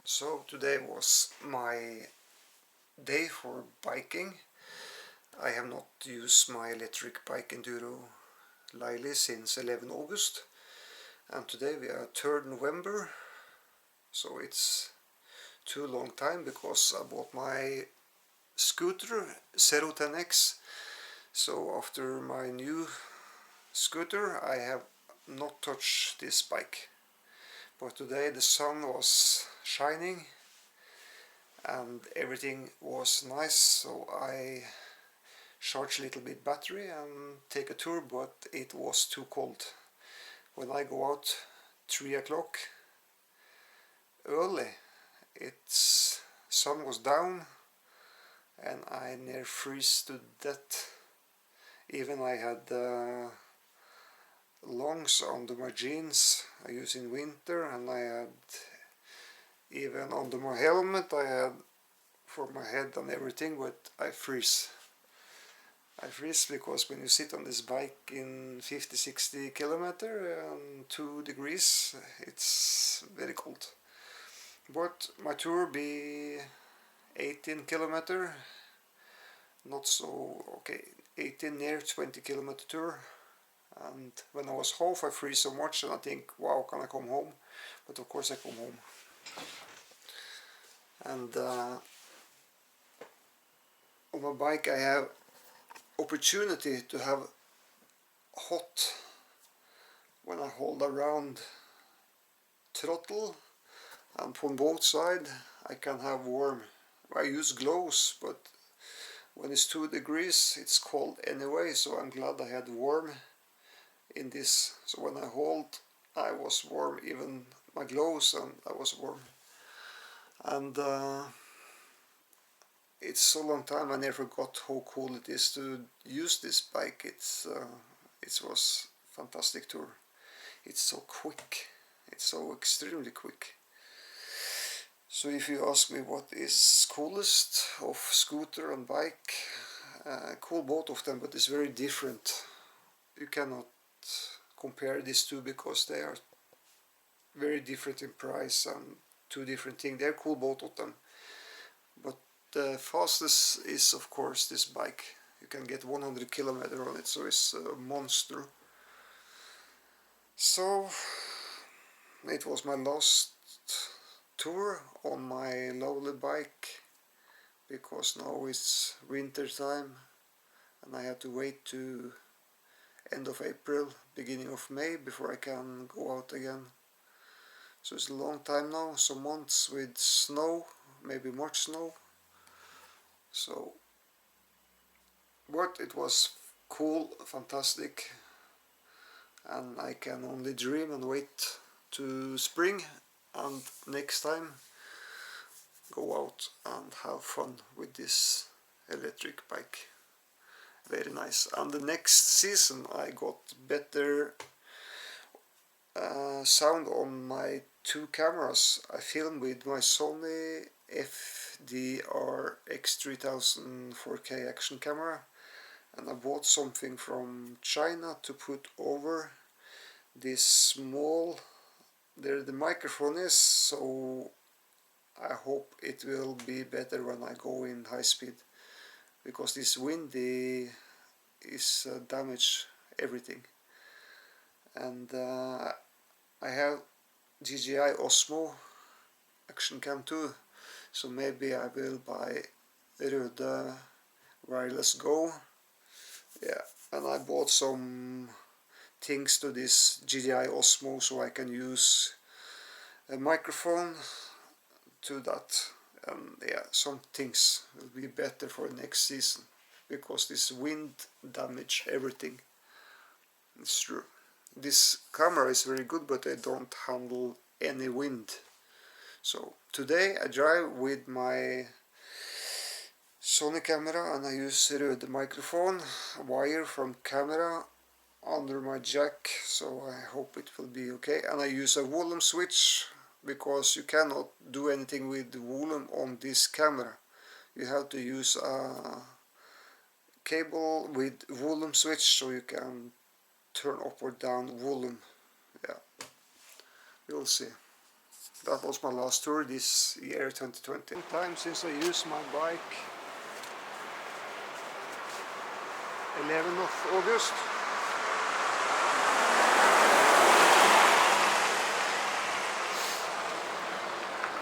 So today was my day for biking. I have not used my electric bike Enduro Leili since 11 August, and today we are 3rd November, so it's too long time because I bought my scooter 010X. So after my new scooter I have not touched this bike, but today the sun was shining and everything was nice, so I charged a little bit battery and take a tour, but it was too cold. When I go out 3 o'clock early, it's sun was down and I near freeze to death. Even I had longs under my jeans I use in winter, and I had even under my helmet I had for my head and everything, but I freeze. I freeze because when you sit on this bike in 50-60 kilometer and 2 degrees, it's very cold. But my tour be 18 kilometer, not so okay, 18 near 20 kilometer tour. And when I was half I freeze so much and I think, wow, can I come home? But of course I come home. And on my bike I have opportunity to have hot when I hold around throttle, and from both sides I can have warm. I use gloves, but when it's 2 degrees it's cold anyway, so I'm glad I had warm in this. So when I hold I was warm, even my gloves, and I was warm. And it's so long time I never forgot how cool it is to use this bike. It was fantastic tour. It's so quick, it's so extremely quick. So if you ask me what is coolest of scooter and bike, cool both of them, but it's very different. You cannot compare these two because they are very different in price and two different things. They're cool both of them, but the fastest is of course this bike. You can get 100 kilometers on it, so it's a monster. So it was my last tour on my lovely bike, because now it's winter time and I have to wait to end of April, beginning of May before I can go out again. So it's a long time now, some months with snow, maybe much snow. So, but it was cool, fantastic, and I can only dream and wait to spring and next time go out and have fun with this electric bike. Very nice. And the next season I got better sound on my 2 cameras. I filmed with my Sony FDR-X3000 4K action camera, and I bought something from China to put over this small, there the microphone is, so I hope it will be better when I go in high speed, because this wind is damage everything. And I have DJI Osmo Action Cam 2, so maybe I will buy Røde Wireless Go. Yeah, and I bought some things to this DJI Osmo so I can use a microphone to that. And yeah, some things will be better for next season, because this wind damage everything. It's true. This camera is very good, but I don't handle any wind. So today I drive with my Sony camera and I use Røde microphone, wire from camera under my jack, so I hope it will be okay. And I use a volume switch, because you cannot do anything with the volume on this camera. You have to use a cable with volume switch so you can turn up or down volume. Yeah, we'll see. that was my last tour this year 2020. Time since I used my bike. 11th of August.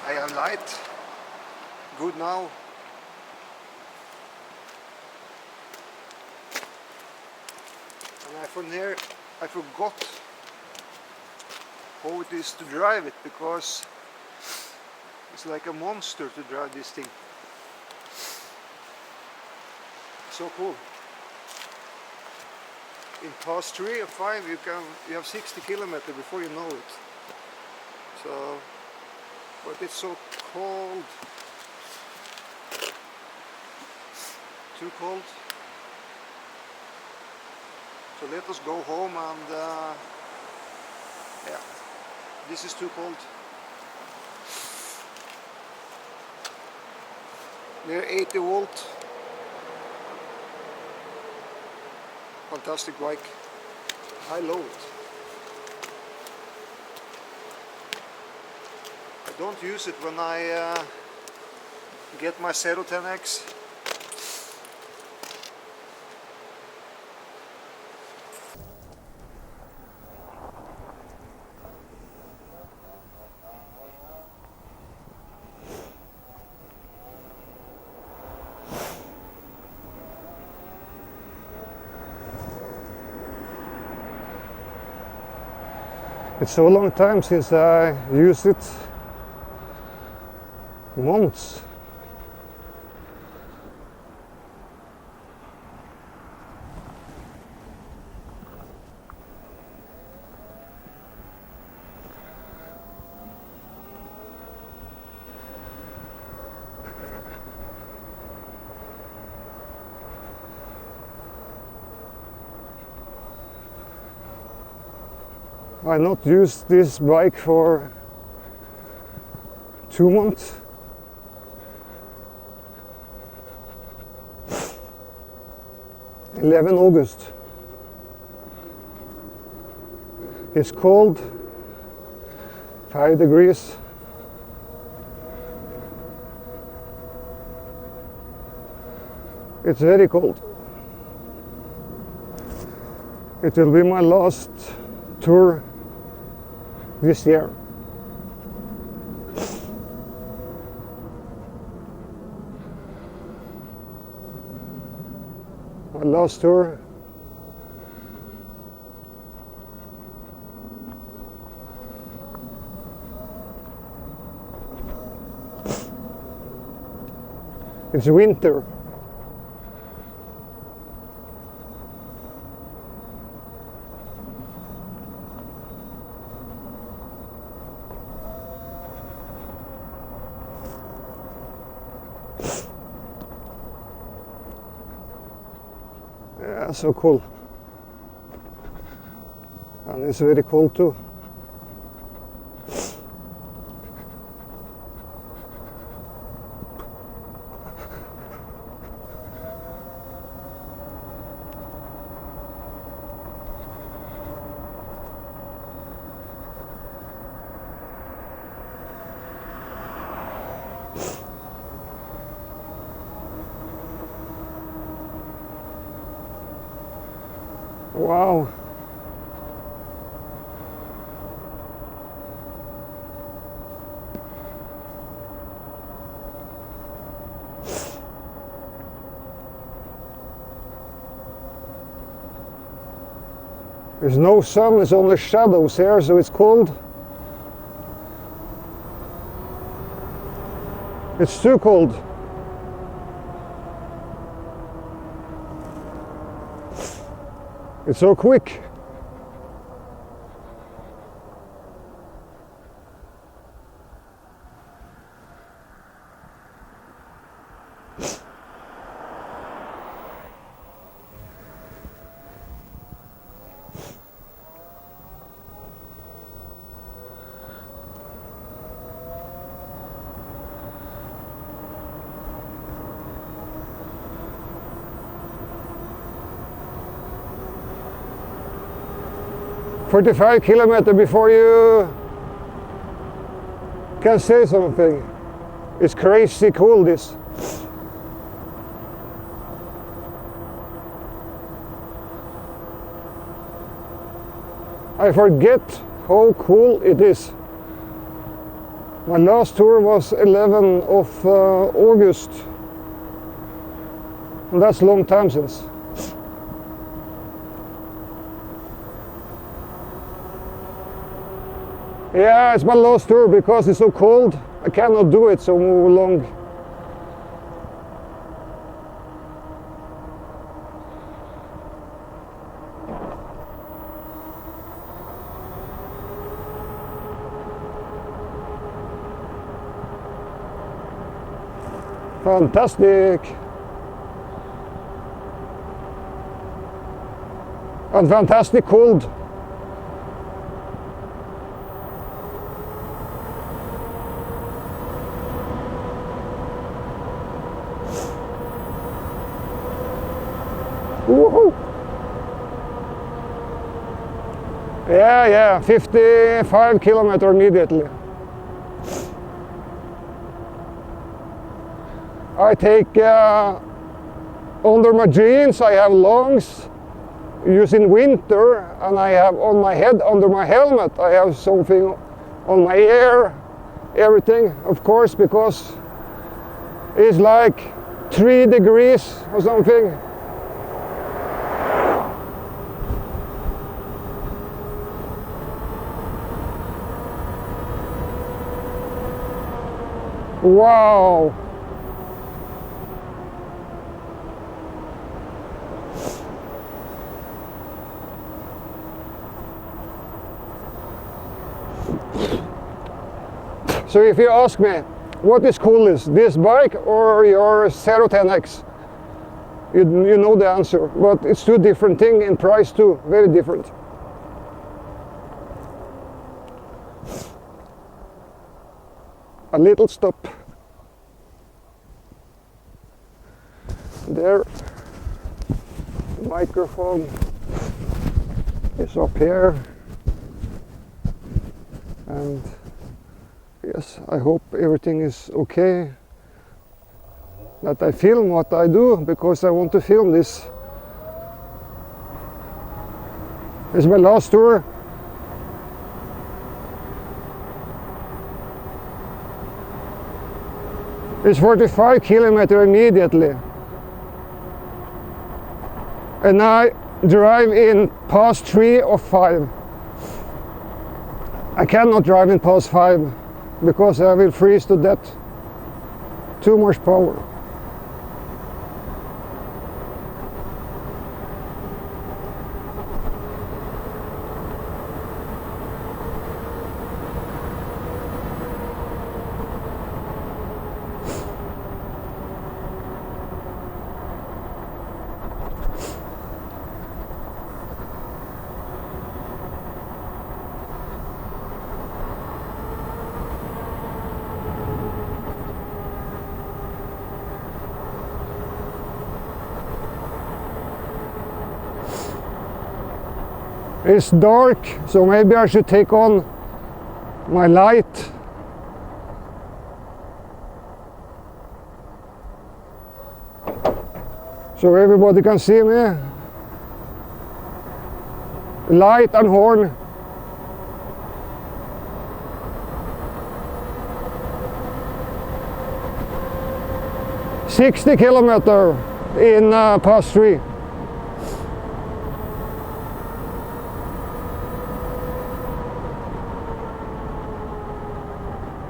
I have light. Good now. And from here I forgot how it is to drive it, because it's like a monster to drive this thing. So cool. In pass 3 or 5 you have 60 kilometers before you know it. So, but it's so cold. Too cold. So let us go home and yeah, this is too cold. Near 80 volt. Fantastic bike. I love it. I don't use it when I get my 10X. It's so long time since I used it. Months. I not used this bike for 2 months. August. It's cold, 5 degrees. It's very cold. It will be my last tour this year. My last tour. It's winter. Yeah, so cool. And it's very cold too. Wow. There's no sun, it's only shadows here, so it's cold. It's too cold. It's so quick. ...45 kilometers before you can say something. It's crazy cool, this. I forget how cool it is. My last tour was 11th of August. And that's a long time since. Yeah, it's my last tour because it's so cold. I cannot do it so long. Fantastic. And fantastic cold. Woohoo! Yeah, 55 kilometers immediately. I take under my jeans, I have longs using winter, and I have on my head under my helmet I have something on my ear, everything, of course, because it's like 3 degrees or something. Wow! So if you ask me, what is coolest, this bike or your 010X? You know the answer, but it's two different things in price too, very different. A little stop. There, the microphone is up here, and yes, I hope everything is okay, that I film what I do, because I want to film this. This is my last tour. It's 45 kilometers immediately. And I drive in past 3 or 5. I cannot drive in past 5 because I will freeze to death. Too much power. It's dark, so maybe I should take on my light. So everybody can see me. Light and horn. "60 kilometers in past 3.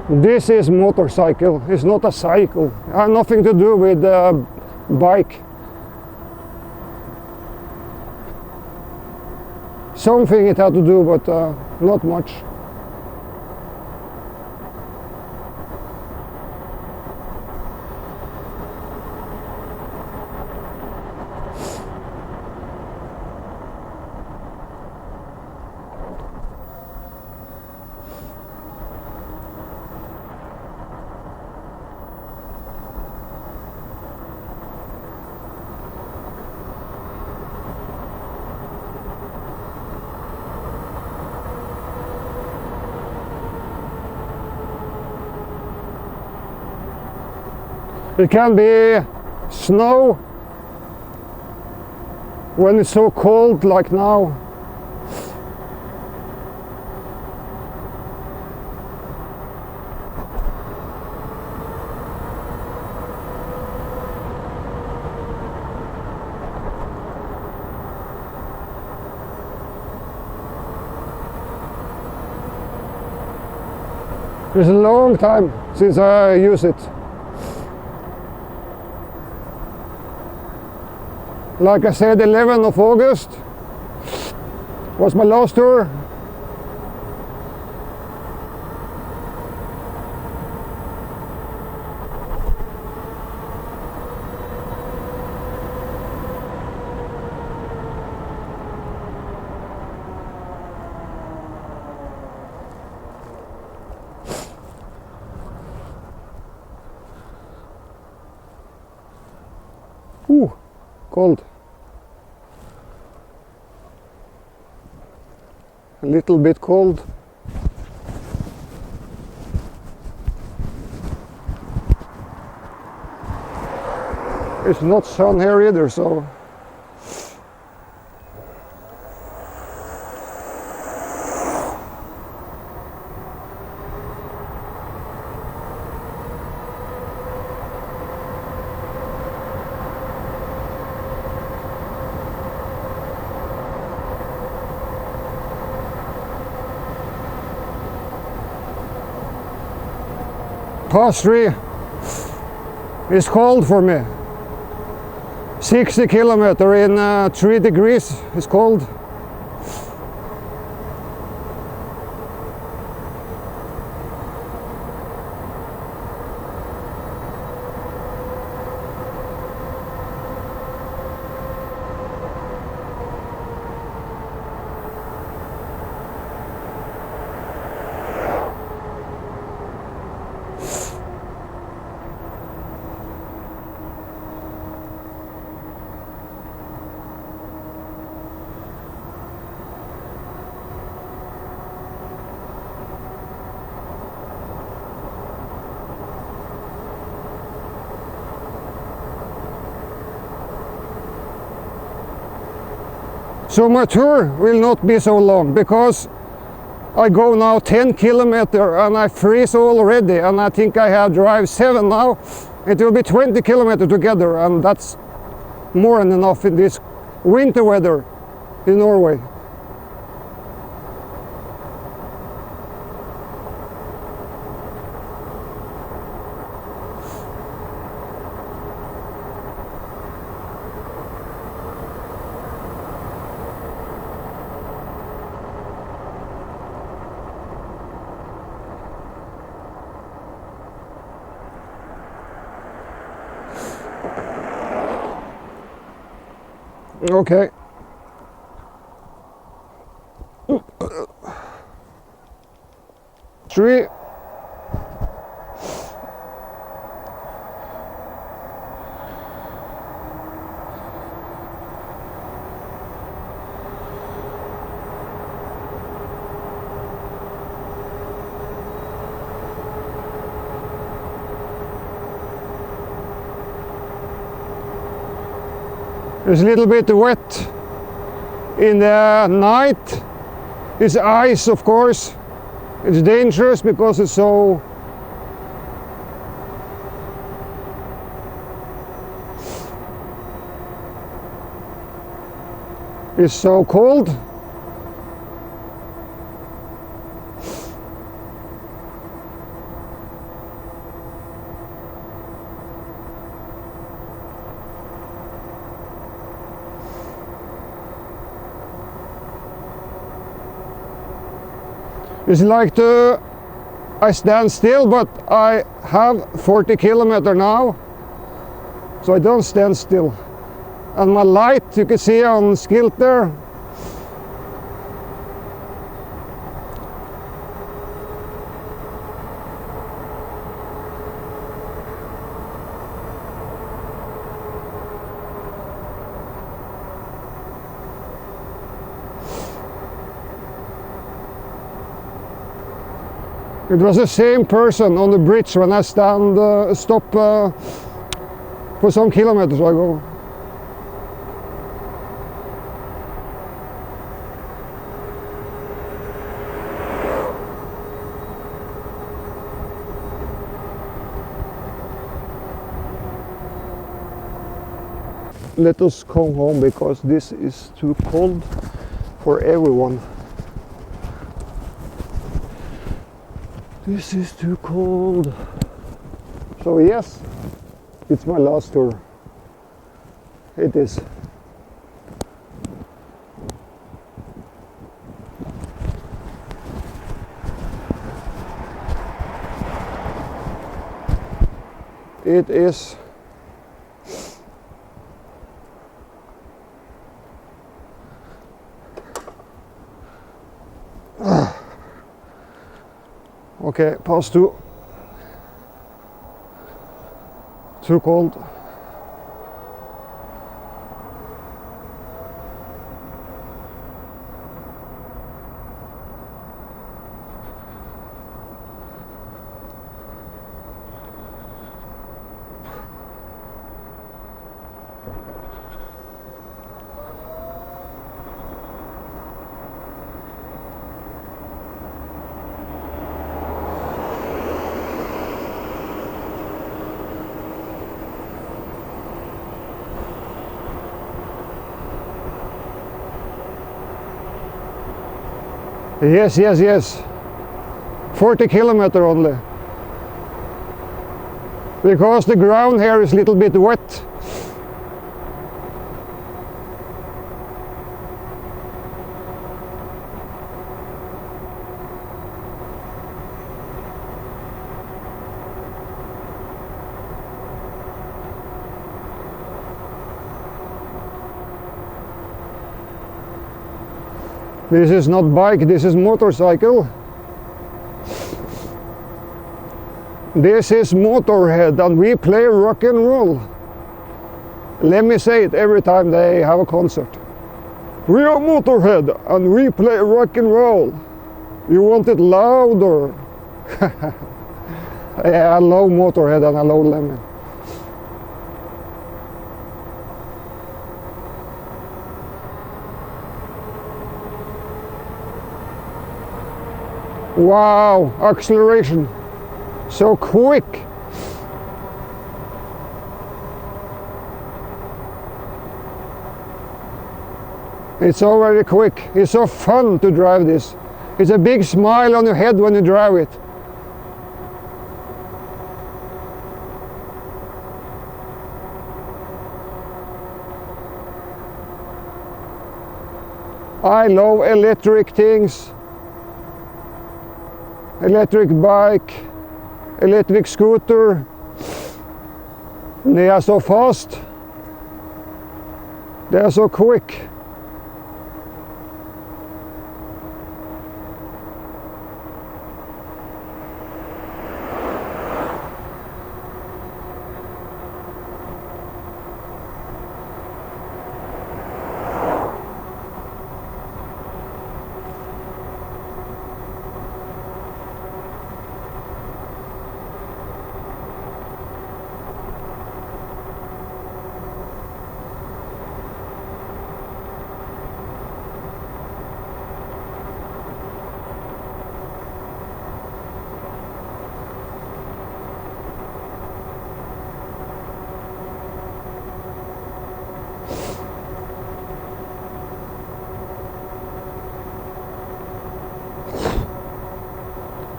This is motorcycle, it's not a cycle. I have nothing to do with the bike. Something it had to do, but not much. It can be snow when it's so cold like now. It's a long time since I use it. Like I said, 11th of August was my last tour. Ooh, cold. A little bit cold. It's not sun here either, so Pass 3 is cold for me. 60 kilometers in 3 degrees is cold. So my tour will not be so long because I go now 10 kilometers and I freeze already, and I think I have drive 7 now. It will be 20 kilometers together, and that's more than enough in this winter weather in Norway. Okay. Three. It's a little bit wet in the night. It's ice, of course. It's dangerous because it's so cold. It's like I stand still, but I have 40 kilometers now, so I don't stand still. And my light, you can see on skilt there. It was the same person on the bridge when I stop For some kilometers I go. Let us come home because this is too cold for everyone. This is too cold. So yes, it's my last tour. It is. It is. Okay, past two. Too cold. Yes, yes, yes. 40 kilometers only. Because the ground here is a little bit wet. This is not bike, this is motorcycle. This is Motorhead and we play rock and roll. Let me say it every time they have a concert. We are Motorhead and we play rock and roll. You want it louder? Yeah, I love Motorhead and I love Lemmy. Wow, acceleration, so quick. It's already quick. It's so fun to drive this. It's a big smile on your head when you drive it. I love electric things. Electric bike, electric scooter. They are so fast. They are so quick.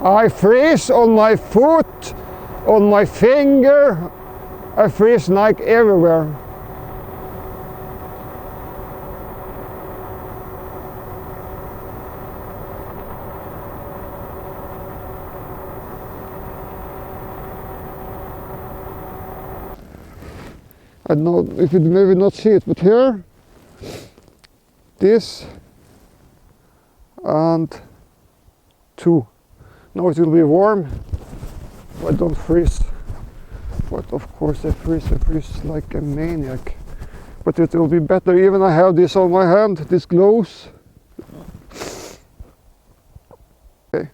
I freeze on my foot, on my finger. I freeze like everywhere. I don't know if you maybe not see it, but here, this and two. Now it will be warm, I don't freeze. But of course I freeze like a maniac. But it will be better, even I have this on my hand, this gloves. Okay.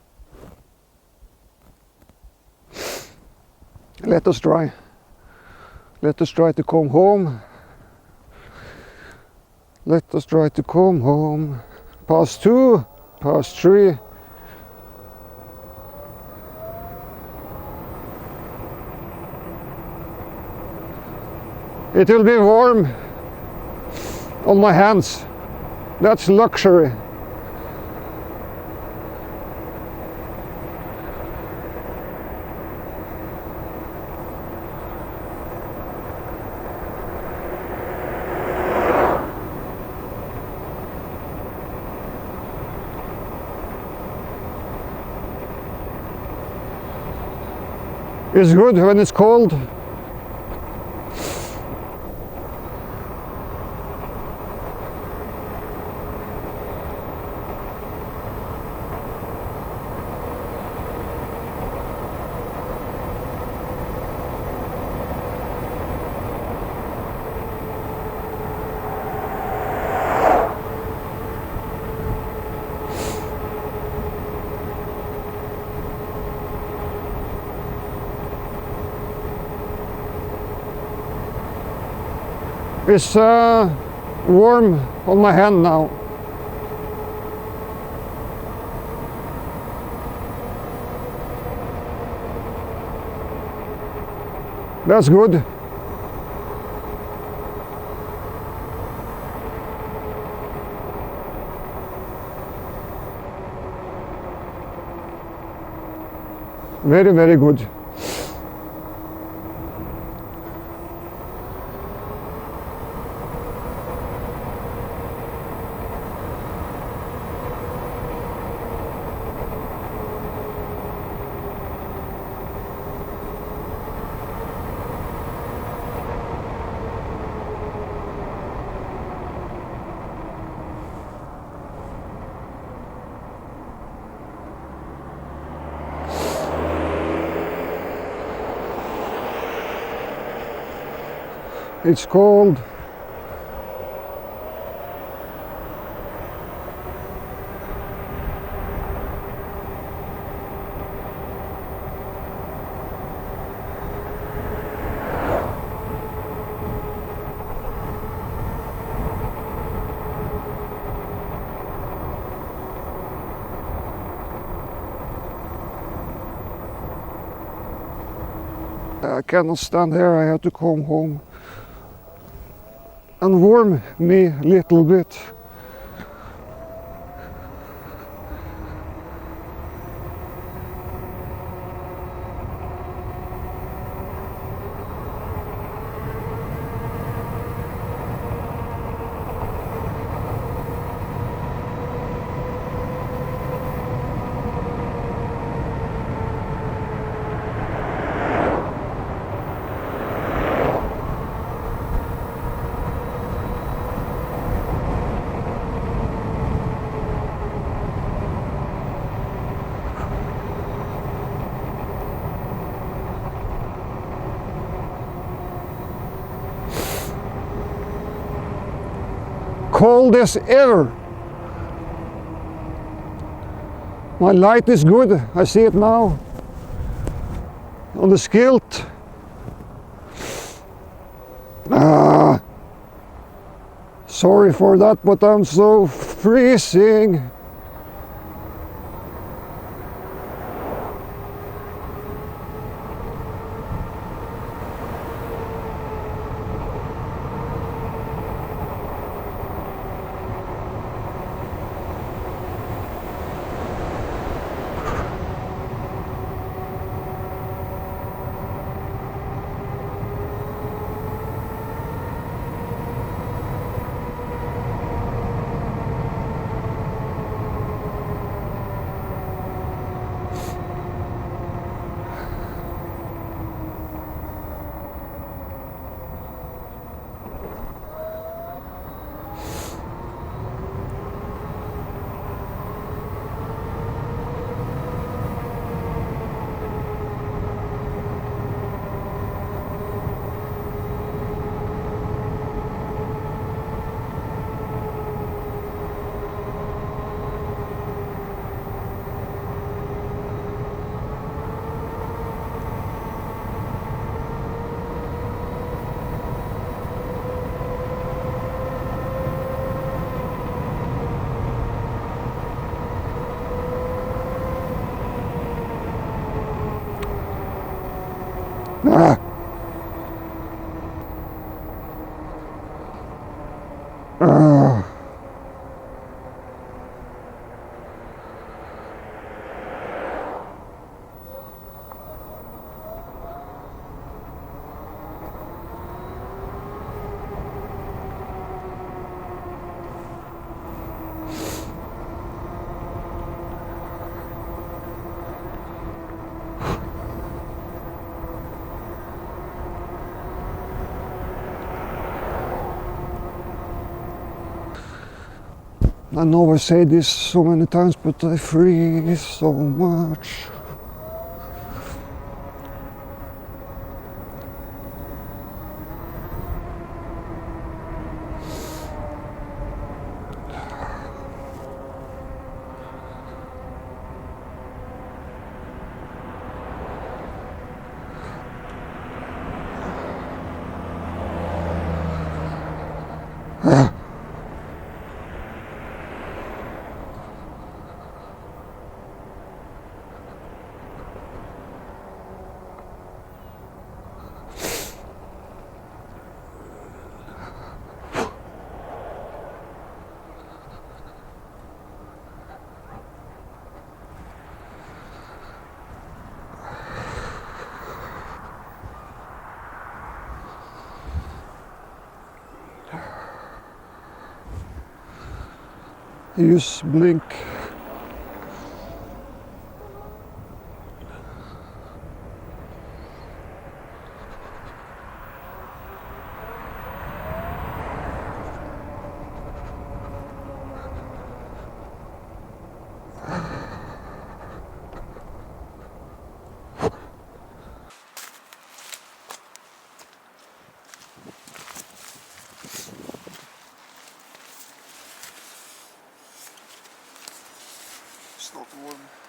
Let us try. Let us try to come home. Let us try to come home. Past 2, past 3. It will be warm on my hands. That's luxury. It's good when it's cold. It's warm on my hand now. That's good. Very, very good. It's cold. I cannot stand here, I have to come home and warm me a little bit. Cold as ever. My light is good, I see it now on the skilt. Sorry for that, but I'm so freezing. Ah. Ah. I know I say this so many times, but I freeze so much. Use blink. It's not warm.